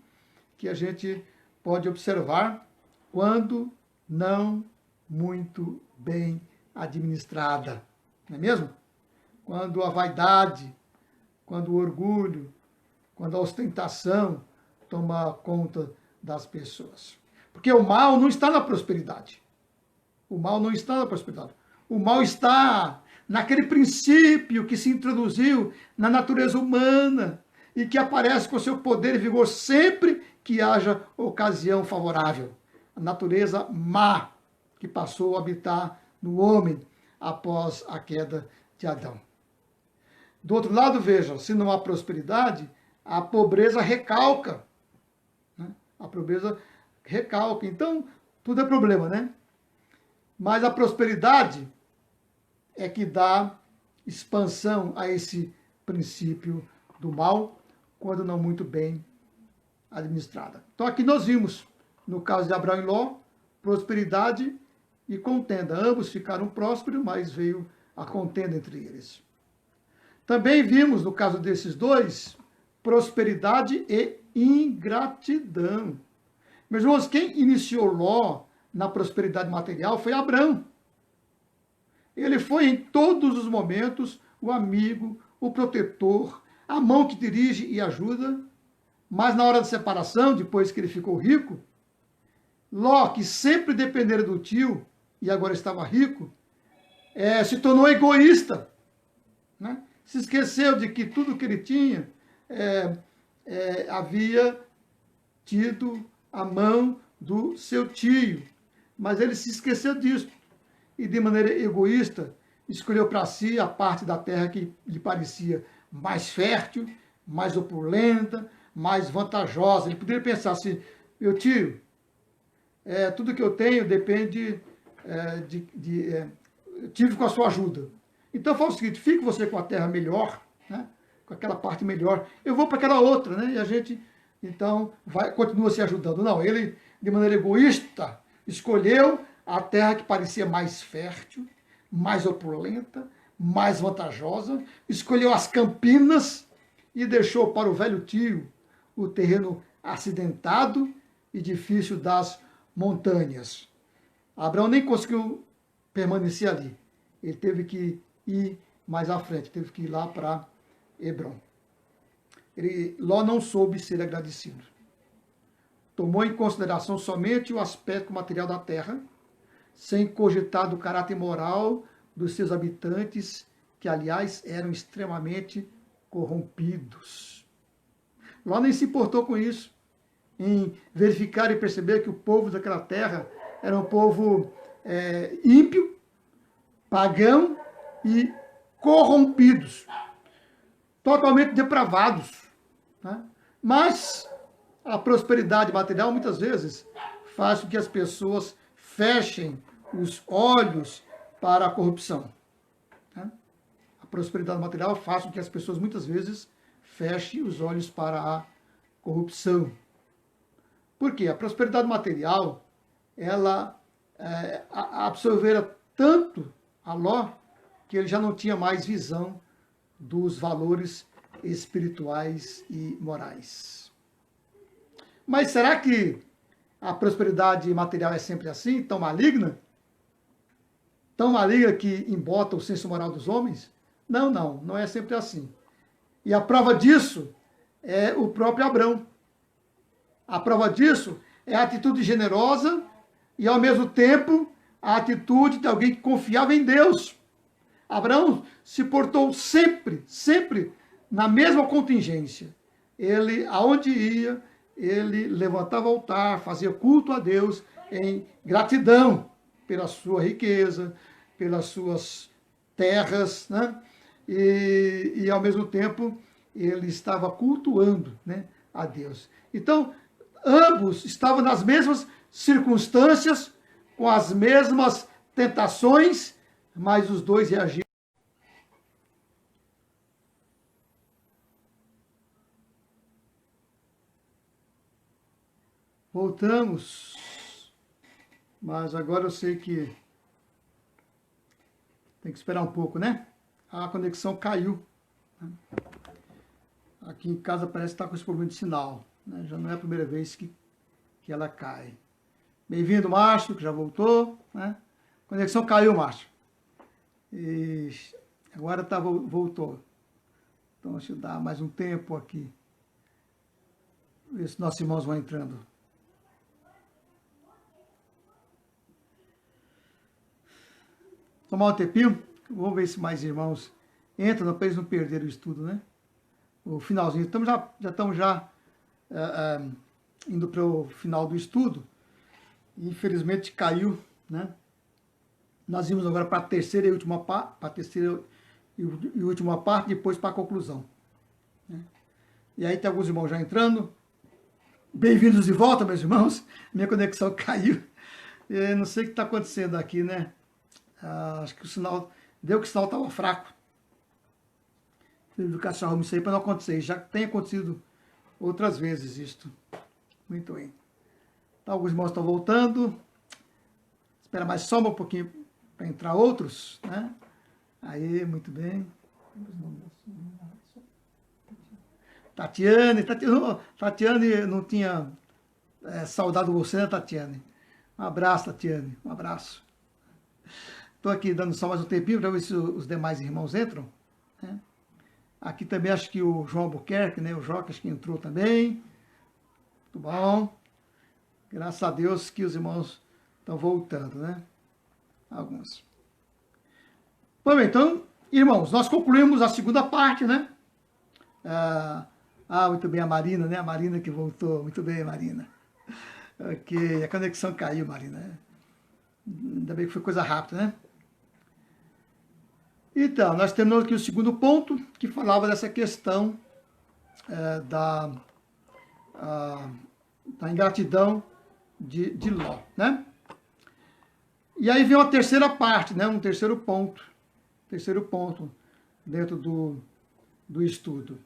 que a gente pode observar quando não muito bem administrada, não é mesmo? Quando a vaidade, quando o orgulho, quando a ostentação toma conta das pessoas. Porque o mal não está na prosperidade. O mal não está na prosperidade. O mal está naquele princípio que se introduziu na natureza humana e que aparece com seu poder e vigor sempre que haja ocasião favorável. A natureza má que passou a habitar no homem após a queda de Adão. Do outro lado, veja, se não há prosperidade, a pobreza recalca. Né? A pobreza recalca. Então, tudo é problema, né? Mas a prosperidade é que dá expansão a esse princípio do mal, quando não muito bem administrada. Então aqui nós vimos, no caso de Abraão e Ló, prosperidade e contenda. Ambos ficaram prósperos, mas veio a contenda entre eles. Também vimos, no caso desses dois, prosperidade e ingratidão. Meus irmãos, quem iniciou Ló na prosperidade material foi Abraão. Ele foi em todos os momentos o amigo, o protetor, a mão que dirige e ajuda. Mas na hora da separação, depois que ele ficou rico, Ló, que sempre dependera do tio e agora estava rico, se tornou egoísta, né? Se esqueceu de que tudo que ele tinha havia tido a mão do seu tio. Mas ele se esqueceu disso e, de maneira egoísta, escolheu para si a parte da terra que lhe parecia mais fértil, mais opulenta, mais vantajosa. Ele poderia pensar assim: meu tio, tudo que eu tenho depende tive com a sua ajuda. Então faz o seguinte: fique você com a terra melhor, né? Com aquela parte melhor, eu vou para aquela outra, né? E a gente então continua se ajudando. Não, ele, de maneira egoísta, escolheu a terra que parecia mais fértil, mais opulenta, mais vantajosa, escolheu as campinas e deixou para o velho tio o terreno acidentado e difícil das montanhas. Abraão nem conseguiu permanecer ali. Ele teve que ir mais à frente, teve que ir lá para Hebrom. Ló não soube ser agradecido. Tomou em consideração somente o aspecto material da terra, sem cogitar do caráter moral dos seus habitantes, que, aliás, eram extremamente corrompidos. Ló nem se importou com isso, em verificar e perceber que o povo daquela terra era um povo ímpio, pagão e corrompidos, totalmente depravados. Né? Mas a prosperidade material, muitas vezes, faz com que as pessoas fechem os olhos para a corrupção. Né? A prosperidade material faz com que as pessoas, muitas vezes, fechem os olhos para a corrupção. Por quê? A prosperidade material, ela absorvera tanto a Ló, que ele já não tinha mais visão dos valores espirituais e morais. Mas será que a prosperidade material é sempre assim, tão maligna? Tão maligna que embota o senso moral dos homens? Não, não, não é sempre assim. E a prova disso é o próprio Abrão. A prova disso é a atitude generosa e, ao mesmo tempo, a atitude de alguém que confiava em Deus. Abraão se portou sempre, sempre na mesma contingência. Ele, aonde ia, ele levantava o altar, fazia culto a Deus em gratidão pela sua riqueza, pelas suas terras, né? E ao mesmo tempo, ele estava cultuando, né, a Deus. Então, ambos estavam nas mesmas circunstâncias, com as mesmas tentações, mas os dois reagiram. Voltamos, mas agora eu sei que tem que esperar um pouco, né? A conexão caiu. Aqui em casa parece que está com esse problema de sinal, né? Já não é a primeira vez que ela cai. Bem-vindo, Márcio, que já voltou, né? A conexão caiu, Márcio. E agora voltou. Então, deixa eu dar mais um tempo aqui. Ver se nossos irmãos vão entrando. Tomar um tempinho. Vamos ver se mais irmãos entram, para eles não perderem o estudo, né? O finalzinho. Já estamos indo para o final do estudo. Infelizmente caiu, né? Nós vimos agora para a terceira e última parte, depois para a conclusão, né? E aí tem alguns irmãos já entrando. Bem-vindos de volta, meus irmãos. Minha conexão caiu. Eu não sei o que está acontecendo aqui, né? Acho que o sinal estava fraco. Educação arruma isso aí para não acontecer. Já tem acontecido outras vezes isto. Muito bem. Então, alguns irmãos estão voltando. Espera mais só um pouquinho para entrar outros, né? Aí, muito bem. Tatiane, não tinha saudado você, né, Tatiane? Um abraço, Tatiane, um abraço. Estou aqui dando só mais um tempinho para ver se os demais irmãos entram, né? Aqui também acho que o João Albuquerque, né? O Joca, acho que entrou também. Muito bom. Graças a Deus que os irmãos estão voltando, né? Alguns. Bom, então, irmãos, nós concluímos a segunda parte, né? Muito bem, a Marina, né? A Marina que voltou. Muito bem, Marina. Ok, a conexão caiu, Marina. Ainda bem que foi coisa rápida, né? Então, nós terminamos aqui o segundo ponto, que falava dessa questão da ingratidão de Ló, né? E aí vem uma terceira parte, né? Um terceiro ponto dentro do estudo.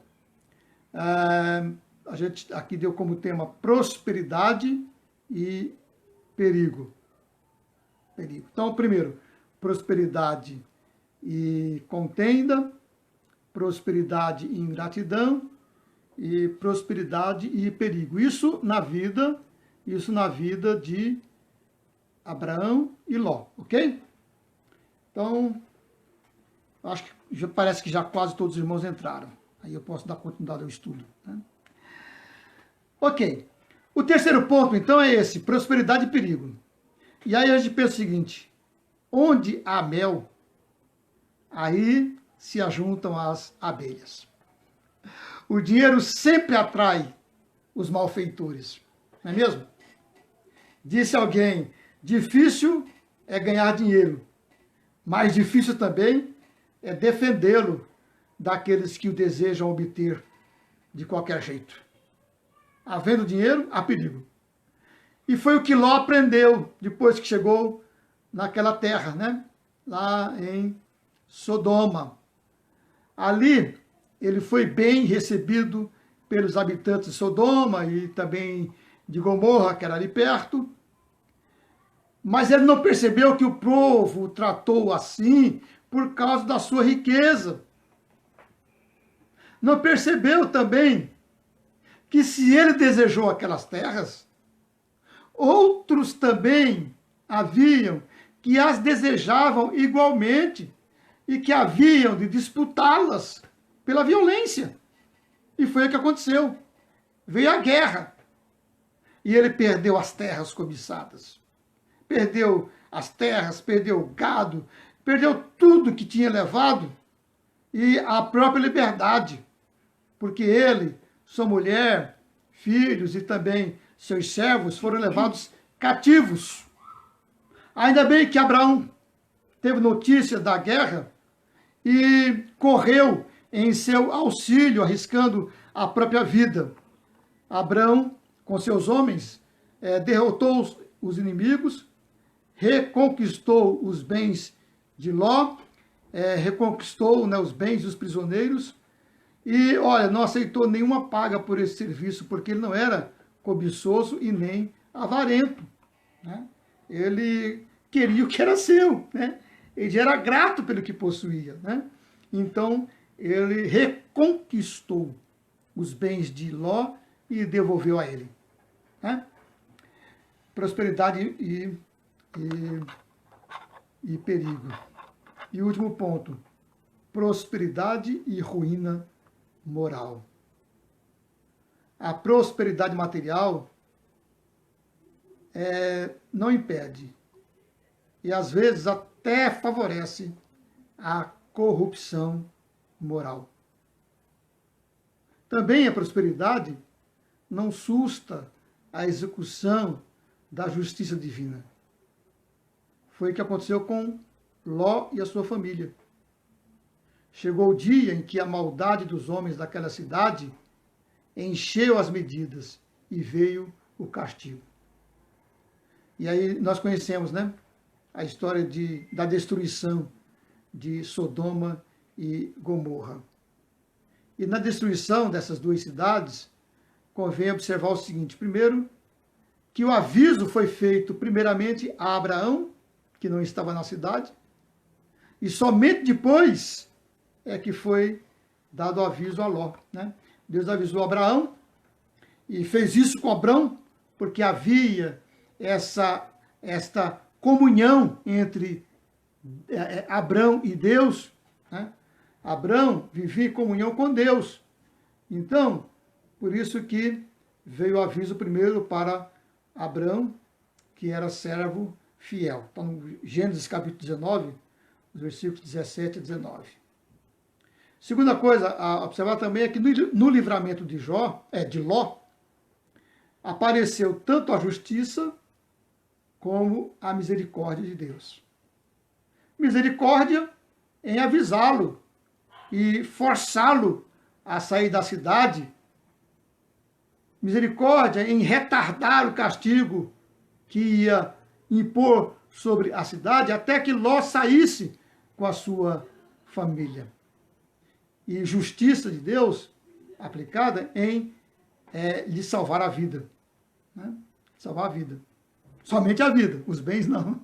A gente aqui deu como tema prosperidade e perigo. Então, primeiro, prosperidade e contenda, prosperidade e ingratidão, e prosperidade e perigo. Isso na vida de Abraão e Ló, ok? Então, acho que parece que já quase todos os irmãos entraram. Aí eu posso dar continuidade ao estudo, né? Ok. O terceiro ponto, então, é esse, prosperidade e perigo. E aí a gente pensa o seguinte, onde há mel, aí se ajuntam as abelhas. O dinheiro sempre atrai os malfeitores, não é mesmo? Disse alguém, difícil é ganhar dinheiro, mas difícil também é defendê-lo daqueles que o desejam obter de qualquer jeito. Havendo dinheiro, há perigo. E foi o que Ló aprendeu depois que chegou naquela terra, né? Lá em Sodoma. Ali, ele foi bem recebido pelos habitantes de Sodoma e também de Gomorra, que era ali perto. Mas ele não percebeu que o povo o tratou assim por causa da sua riqueza. Não percebeu também que se ele desejou aquelas terras, outros também haviam que as desejavam igualmente, e que haviam de disputá-las pela violência. E foi o que aconteceu. Veio a guerra. E ele perdeu as terras cobiçadas. Perdeu as terras, perdeu o gado, perdeu tudo que tinha levado e a própria liberdade. Porque ele, sua mulher, filhos e também seus servos foram levados cativos. Ainda bem que Abraão teve notícia da guerra e correu em seu auxílio, arriscando a própria vida. Abraão, com seus homens, derrotou os inimigos, reconquistou os bens de Ló, reconquistou, né, os bens dos prisioneiros e, olha, não aceitou nenhuma paga por esse serviço, porque ele não era cobiçoso e nem avarento, né? Ele queria o que era seu, né? Ele era grato pelo que possuía, né? Então, ele reconquistou os bens de Ló e devolveu a ele, né? Prosperidade e perigo. E o último ponto, prosperidade e ruína moral. A prosperidade material não impede e às vezes até favorece a corrupção moral. Também a prosperidade não susta a execução da justiça divina. Foi o que aconteceu com Ló e a sua família. Chegou o dia em que a maldade dos homens daquela cidade encheu as medidas e veio o castigo. E aí nós conhecemos, né, a história da destruição de Sodoma e Gomorra. E na destruição dessas duas cidades, convém observar o seguinte: primeiro, que o aviso foi feito primeiramente a Abraão, que não estava na cidade, e somente depois é que foi dado o aviso a Ló, né? Deus avisou Abraão e fez isso com Abrão, porque havia esta comunhão entre Abrão e Deus, né? Abrão vivia em comunhão com Deus. Então, por isso que veio o aviso primeiro para Abrão, que era servo fiel. Está no Gênesis capítulo 19, os versículos 17 a 19. Segunda coisa a observar também é que no livramento de Ló, apareceu tanto a justiça como a misericórdia de Deus. Misericórdia em avisá-lo e forçá-lo a sair da cidade. Misericórdia em retardar o castigo que ia impor sobre a cidade até que Ló saísse com a sua família. E justiça de Deus aplicada em lhe salvar a vida, né? Salvar a vida. Somente a vida, os bens não.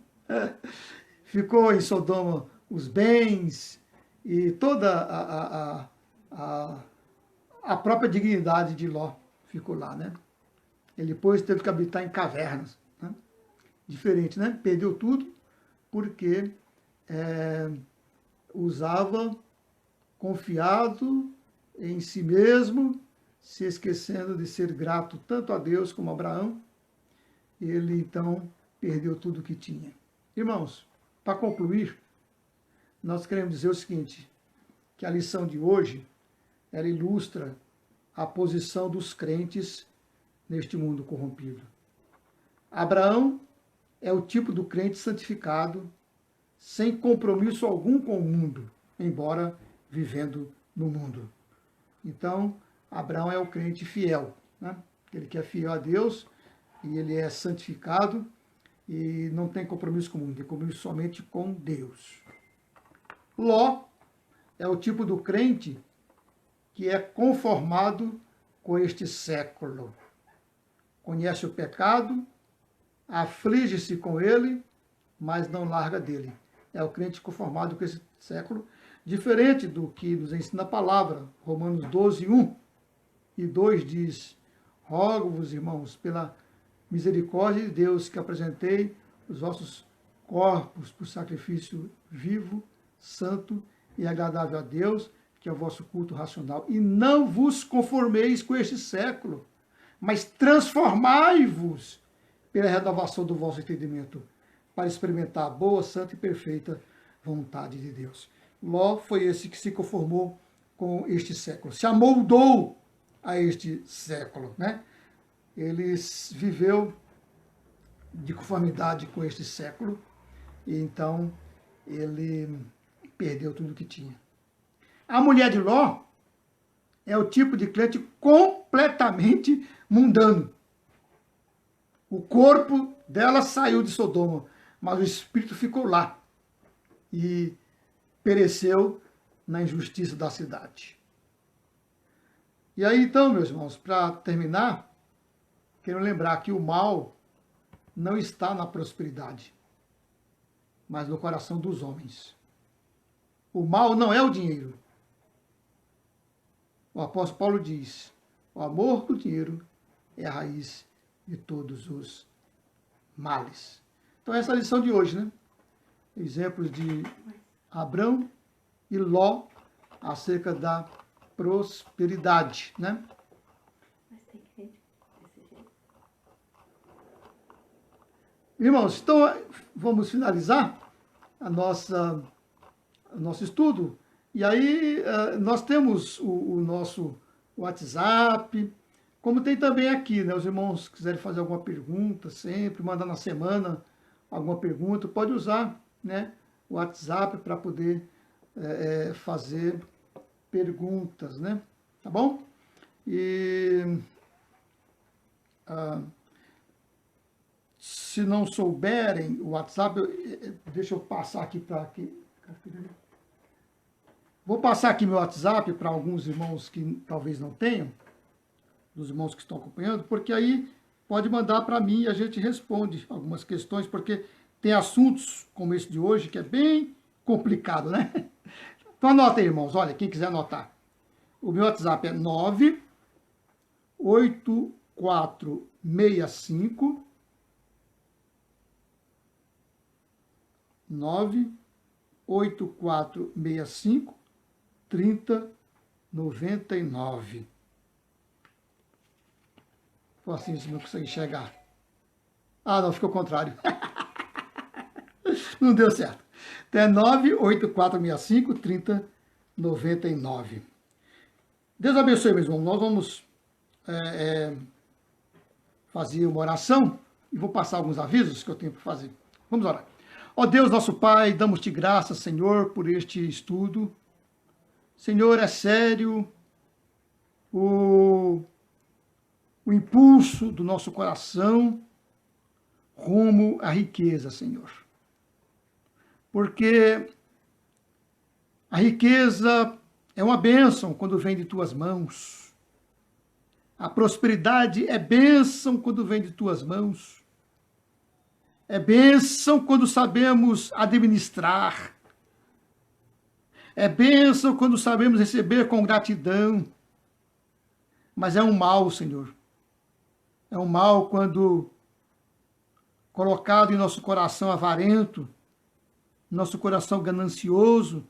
Ficou em Sodoma os bens e toda a própria dignidade de Ló ficou lá, né? Ele depois teve que habitar em cavernas, né? Diferente, né? Perdeu tudo porque usava confiado em si mesmo, se esquecendo de ser grato tanto a Deus como a Abraão. Ele então perdeu tudo o que tinha. Irmãos, para concluir, nós queremos dizer o seguinte, que a lição de hoje, ela ilustra a posição dos crentes neste mundo corrompido. Abraão é o tipo do crente santificado, sem compromisso algum com o mundo, embora vivendo no mundo. Então, Abraão é o crente fiel, né? Ele que é fiel a Deus e ele é santificado e não tem compromisso com o mundo, tem compromisso somente com Deus. Ló é o tipo do crente que é conformado com este século. Conhece o pecado, aflige-se com ele, mas não larga dele. É o crente conformado com esse século, diferente do que nos ensina a palavra. Romanos 12, 1 e 2 diz: rogo-vos, irmãos, pela misericórdia de Deus, que apresentei os vossos corpos por sacrifício vivo, santo e agradável a Deus, que é o vosso culto racional. E não vos conformeis com este século, mas transformai-vos pela renovação do vosso entendimento, para experimentar a boa, santa e perfeita vontade de Deus. Ló foi esse que se conformou com este século, se amoldou a este século, né? Ele viveu de conformidade com este século, e então ele perdeu tudo o que tinha. A mulher de Ló é o tipo de crente completamente mundano. O corpo dela saiu de Sodoma, mas o espírito ficou lá e pereceu na injustiça da cidade. E aí então, meus irmãos, para terminar, quero lembrar que o mal não está na prosperidade, mas no coração dos homens. O mal não é o dinheiro. O apóstolo Paulo diz: o amor do dinheiro é a raiz de todos os males. Então essa é a lição de hoje, né? Exemplos de Abrão e Ló acerca da prosperidade, né? Irmãos, então vamos finalizar o nosso estudo. E aí nós temos o nosso WhatsApp, como tem também aqui, né? Os irmãos quiserem fazer alguma pergunta, sempre, mandar na semana alguma pergunta, pode usar, né, o WhatsApp para poder fazer perguntas, né? Tá bom? E se não souberem o WhatsApp, deixa eu passar aqui para aqui. Vou passar aqui meu WhatsApp para alguns irmãos que talvez não tenham, dos irmãos que estão acompanhando, porque aí pode mandar para mim e a gente responde algumas questões, porque tem assuntos como esse de hoje que é bem complicado, né? Então anota aí, irmãos, olha, quem quiser anotar. O meu WhatsApp é 98465 3099. Ficou assim, se não consegue enxergar. Ah, não, ficou ao contrário. Não deu certo. Então é 98465 3099. Deus abençoe, meu irmão. Nós vamos fazer uma oração e vou passar alguns avisos que eu tenho para fazer. Vamos orar. Ó Deus, nosso Pai, damos-te graças, Senhor, por este estudo. Senhor, é sério o impulso do nosso coração rumo à riqueza, Senhor. Porque a riqueza é uma bênção quando vem de tuas mãos. A prosperidade é bênção quando vem de tuas mãos. É bênção quando sabemos administrar. É bênção quando sabemos receber com gratidão. Mas é um mal, Senhor. É um mal quando colocado em nosso coração avarento, nosso coração ganancioso,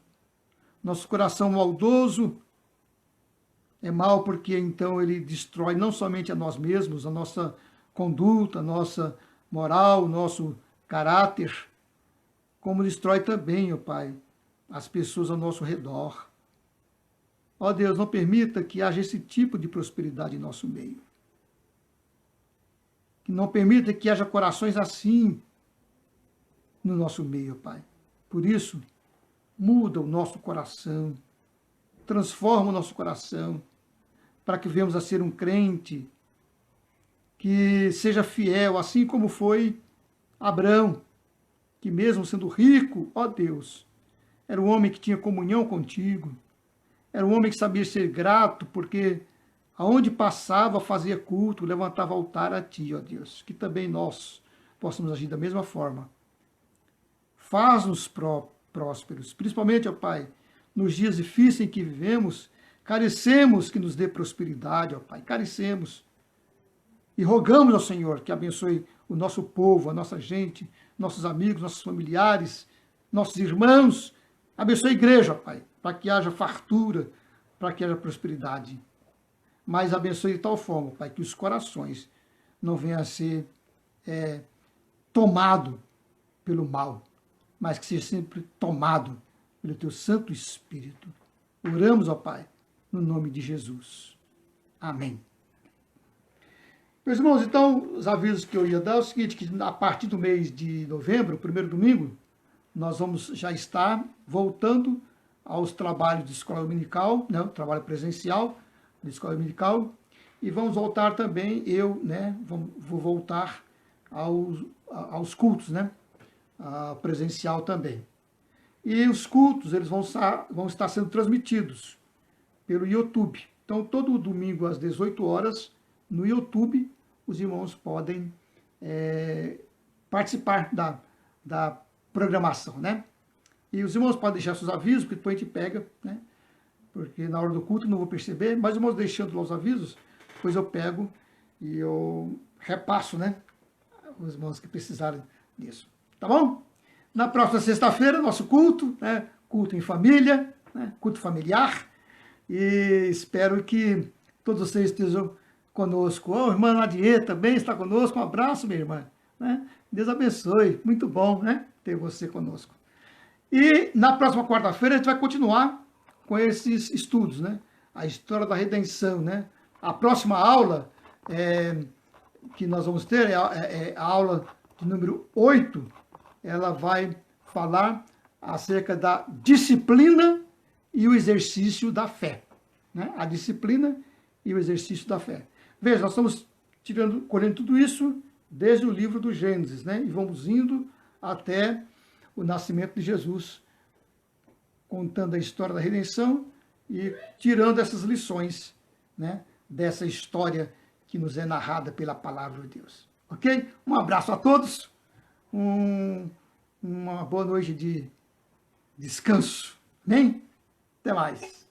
nosso coração maldoso. É mal porque então ele destrói não somente a nós mesmos, a nossa conduta, a nossa moral, o nosso caráter, como destrói também, ó Pai, as pessoas ao nosso redor. Ó Deus, não permita que haja esse tipo de prosperidade em nosso meio. Que não permita que haja corações assim no nosso meio, Pai. Por isso, muda o nosso coração, transforma o nosso coração, para que venhamos a ser um crente que seja fiel, assim como foi Abrão, que mesmo sendo rico, ó Deus, era um homem que tinha comunhão contigo, era um homem que sabia ser grato, porque aonde passava fazia culto, levantava altar a ti, ó Deus, que também nós possamos agir da mesma forma. Faz-nos prósperos, principalmente, ó Pai, nos dias difíceis em que vivemos, carecemos que nos dê prosperidade, ó Pai, carecemos. E rogamos ao Senhor que abençoe o nosso povo, a nossa gente, nossos amigos, nossos familiares, nossos irmãos, Abençoe a igreja, Pai, para que haja fartura, para que haja prosperidade. Mas abençoe de tal forma, Pai, que os corações não venham a ser tomado pelo mal, mas que seja sempre tomado pelo Teu Santo Espírito. Oramos, ó Pai, no nome de Jesus. Amém. Meus irmãos, então, os avisos que eu ia dar é o seguinte, que a partir do mês de novembro, primeiro domingo, nós vamos já estar voltando aos trabalhos de escola dominical, né, o trabalho presencial de escola dominical, e vamos voltar também, vou voltar aos cultos, né, presencial também. E os cultos, eles vão estar sendo transmitidos pelo YouTube. Então, todo domingo às 18 horas, no YouTube, os irmãos podem participar da programação, né? E os irmãos podem deixar seus avisos, porque depois a gente pega, né? Porque na hora do culto eu não vou perceber, mas os irmãos deixando lá os avisos, depois eu pego e eu repasso, né? Os irmãos que precisarem disso. Tá bom? Na próxima sexta-feira, nosso culto, né? Culto em família, né? Culto familiar. E espero que todos vocês estejam conosco. A irmã Nadier também está conosco. Um abraço, minha irmã. Né? Deus abençoe. Muito bom, né? Ter você conosco. E na próxima quarta-feira a gente vai continuar com esses estudos, né? A história da redenção, né? A próxima aula que nós vamos ter é a aula de número 8. Ela vai falar acerca da disciplina e o exercício da fé. Né? A disciplina e o exercício da fé. Veja, nós estamos colhendo tudo isso desde o livro do Gênesis, né? E vamos indo até o nascimento de Jesus, contando a história da redenção e tirando essas lições, né? Dessa história que nos é narrada pela palavra de Deus. Ok? Um abraço a todos, uma boa noite de descanso. Amém? Até mais.